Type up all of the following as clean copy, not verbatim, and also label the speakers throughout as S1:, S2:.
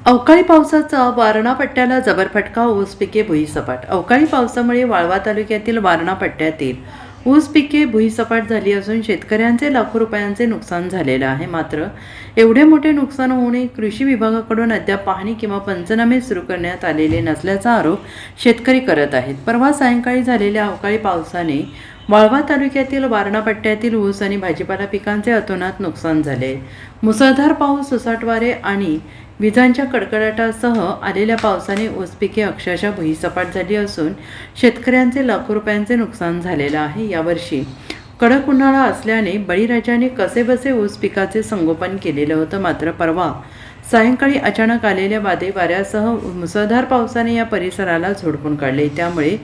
S1: अवकाळी पावसाचा वारणा पट्ट्याला जबर फटका. ऊस पिके भुईसपाट. अवकाळी पावसामुळे वाळवा तालुक्यातील वारणा पट्ट्यातील ऊस पिके भुईसपाट झाली असून शेतकऱ्यांचे लाखो रुपयांचे नुकसान झालेलं आहे. मात्र एवढे मोठे नुकसान होऊनही कृषी विभागाकडून अद्याप पाहणी किंवा पंचनामे सुरू करण्यात आलेले नसल्याचा आरोप शेतकरी करत आहेत. परवा सायंकाळी झालेल्या अवकाळी पावसाने वाळवा तालुक्यातील वारणा पट्ट्यातील ऊस आणि भाजीपाला पिकांचे अतोनात नुकसान झाले. मुसळधार पाऊस, सुसाट वारे आणि विजांच्या कडकडाटासह आलेल्या पावसाने ऊस पिके अक्षरशः भुईसपाट झाली असून शेतकऱ्यांचे लाखो रुपयांचे नुकसान झालेलं आहे. यावर्षी कडक उन्हाळा असल्याने बळीराजाने कसेबसे ऊस पिकाचे संगोपन केलेलं होतं. मात्र परवा सायंकाळी अचानक आलेल्या वाऱ्यासह मुसळधार पावसाने या परिसराला झोडपून काढले. त्यामुळे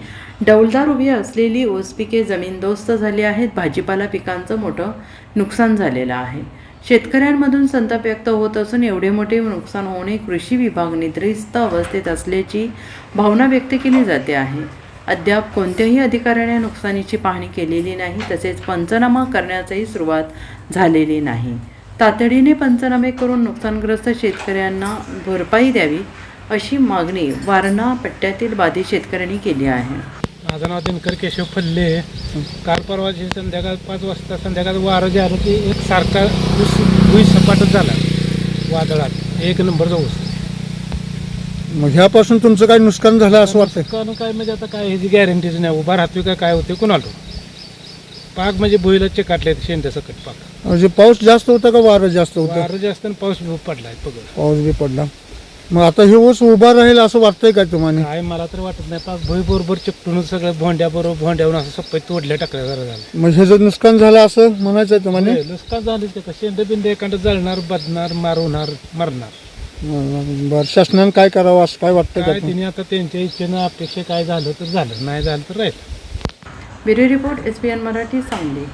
S1: डौलदार उभी असलेली ऊस पिके जमीनदोस्त झाली आहेत. भाजीपाला पिकांचं मोठं नुकसान झालेलं आहे. शेतकऱ्यांमधून संताप व्यक्त होत असून एवढे मोठे नुकसान होणे कृषी विभाग निद्रिस्त अवस्थेत असल्याची भावना व्यक्त केली जाते आहे. अद्याप कोणत्याही अधिकाऱ्याने नुकसानीची पाहणी केलेली नाही, तसेच पंचनामा करण्याचीही सुरुवात झालेली नाही. तातडीने पंचनामे करून नुकसानग्रस्त शेतकऱ्यांना भरपाई द्यावी अशी मागणी वारणा पट्ट्यातील बाधित शेतकऱ्यांनी केली आहे.
S2: माझं नाव दिनकर केशव फल्ले. काल परवाची संध्याकाळ 5 वाजता संध्याकाळ वारं जे आलं ते एक सारखा ऊस सपाटच झाला वादळात. 1 नंबरचा ऊस.
S3: मग ह्यापासून तुमचं काही नुकसान झालं असं वाटतं?
S2: कारण काय म्हणजे आता काय ह्याची गॅरंटीच नाही. उभा राहतोय काय होते कुणाला पाक म्हणजे भुईला चिकाटले शेंड्या सकट पाक.
S3: म्हणजे पाऊस जास्त होता का वारं जास्त होतं?
S2: वारं जास्त आणि पाऊस पडलाय पगड.
S3: पाऊस बी पडला. मग आता हे ऊस उभा राहील असं वाटतंय का तुम्हाला?
S2: काय मला तर वाटत नाही. पाक भुई बरोबर चिपटून सगळं भोंड्यावरून असं सप्पई तोडल्या टाकल्या झालं.
S3: मग ह्याचं नुकसान झालं असं म्हणायचं आहे तुम्हाला?
S2: नुकसान झालं ते शेंड बिंड एखादं जळणार, बदणार, मारवणार, मरणार.
S3: बरं, शासनानं काय करावं असं काय वाटतं
S2: काय
S3: का?
S2: तिने आता त्यांच्या इच्छेनं अपेक्षा काय झालं तर झालं, नाही झालं तर राहील.
S1: Bureau report, SBN Marathi, Sangli.